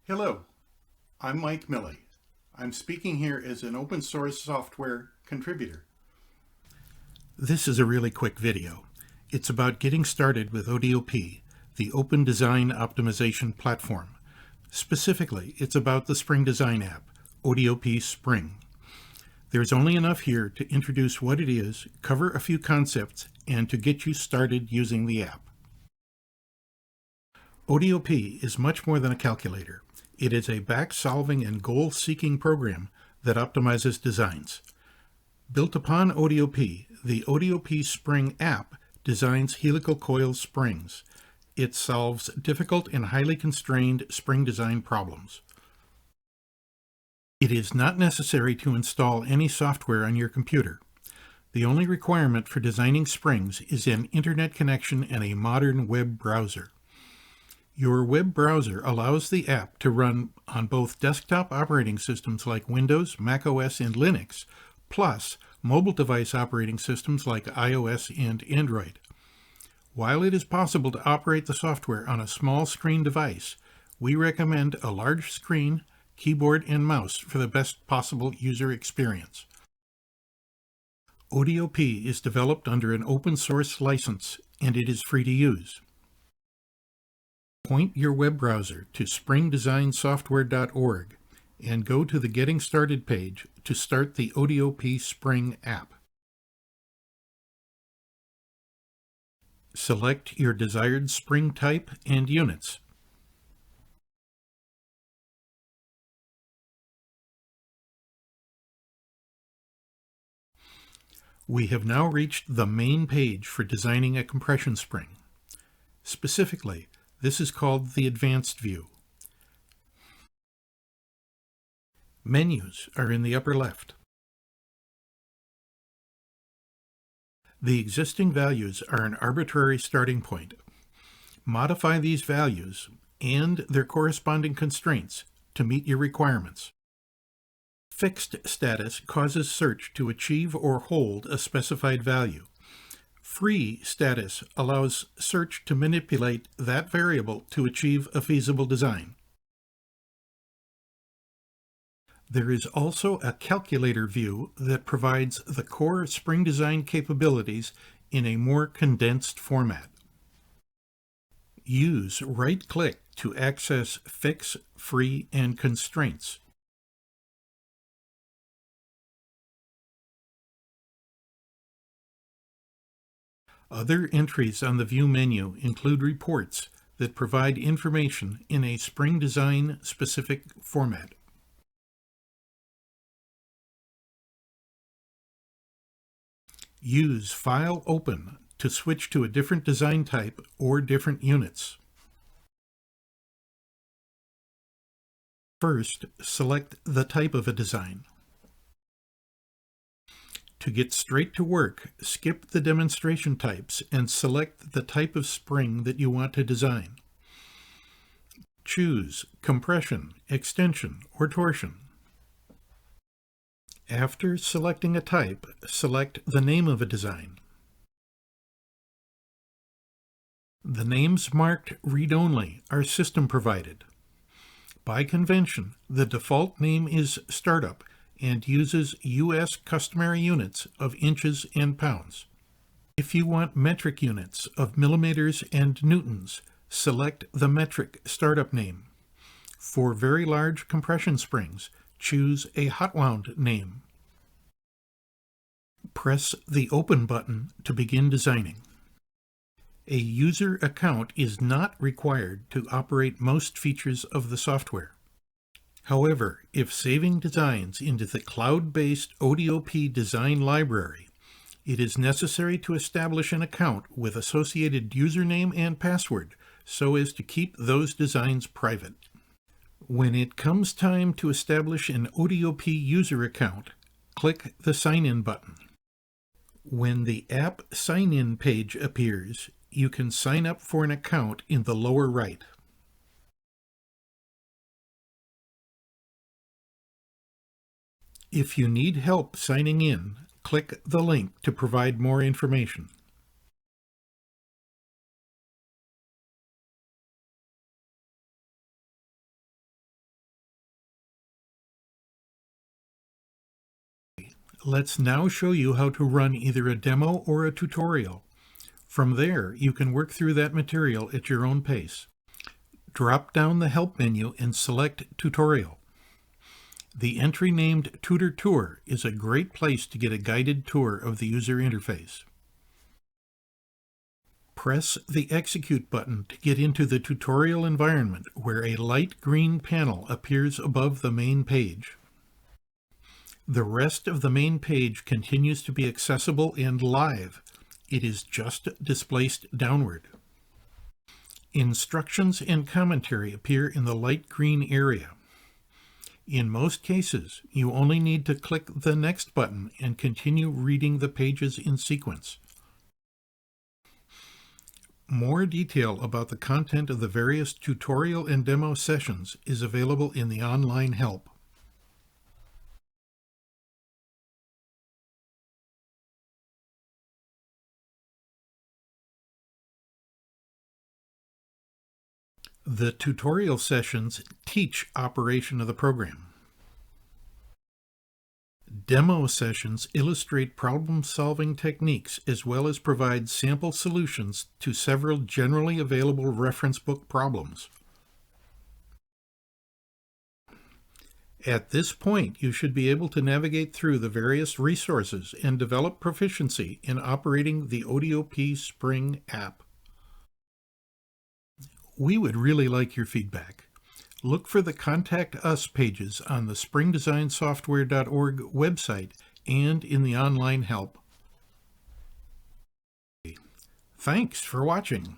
Hello, I'm Mike Milley. I'm speaking here as an open source software contributor. This is a really quick video. It's about getting started with ODOP, the Open Design Optimization Platform. Specifically, it's about the Spring Design app, ODOP Spring. There's only enough here to introduce what it is, cover a few concepts, and to get you started using the app. ODOP is much more than a calculator. It is a back-solving and goal-seeking program that optimizes designs. Built upon ODOP, the ODOP Spring app designs helical coil springs. It solves difficult and highly constrained spring design problems. It is not necessary to install any software on your computer. The only requirement for designing springs is an internet connection and a modern web browser. Your web browser allows the app to run on both desktop operating systems like Windows, macOS, and Linux, plus mobile device operating systems like iOS and Android. While it is possible to operate the software on a small screen device, we recommend a large screen, keyboard, and mouse for the best possible user experience. ODOP is developed under an open source license, and it is free to use. Point your web browser to springdesignsoftware.org and go to the Getting Started page to start the ODOP Spring app. Select your desired spring type and units. We have now reached the main page for designing a compression spring. Specifically, this is called the Advanced view. Menus are in the upper left. The existing values are an arbitrary starting point. Modify these values and their corresponding constraints to meet your requirements. Fixed status causes search to achieve or hold a specified value. Free status allows search to manipulate that variable to achieve a feasible design. There is also a calculator view that provides the core spring design capabilities in a more condensed format. Use right-click to access Fix, Free, and Constraints. Other entries on the View menu include reports that provide information in a spring design specific format. Use File Open to switch to a different design type or different units. First, select the type of a design. To get straight to work, skip the demonstration types and select the type of spring that you want to design. Choose compression, extension, or torsion. After selecting a type, select the name of a design. The names marked read-only are system-provided. By convention, the default name is Startup and uses U.S. customary units of inches and pounds. If you want metric units of millimeters and newtons, select the metric startup name. For very large compression springs, choose a hot wound name. Press the Open button to begin designing. A user account is not required to operate most features of the software. However, if saving designs into the cloud-based ODOP design library, it is necessary to establish an account with associated username and password so as to keep those designs private. When it comes time to establish an ODOP user account, click the Sign In button. When the app Sign In page appears, you can sign up for an account in the lower right. If you need help signing in, click the link to provide more information. Let's now show you how to run either a demo or a tutorial. From there, you can work through that material at your own pace. Drop down the Help menu and select Tutorial. The entry named Tutor Tour is a great place to get a guided tour of the user interface. Press the Execute button to get into the tutorial environment where a light green panel appears above the main page. The rest of the main page continues to be accessible and live. It is just displaced downward. Instructions and commentary appear in the light green area. In most cases, you only need to click the Next button and continue reading the pages in sequence. More detail about the content of the various tutorial and demo sessions is available in the online help. The tutorial sessions teach operation of the program. Demo sessions illustrate problem-solving techniques as well as provide sample solutions to several generally available reference book problems. At this point, you should be able to navigate through the various resources and develop proficiency in operating the ODOP Spring app. We would really like your feedback. Look for the Contact Us pages on the springdesignsoftware.org website and in the online help. Thanks for watching.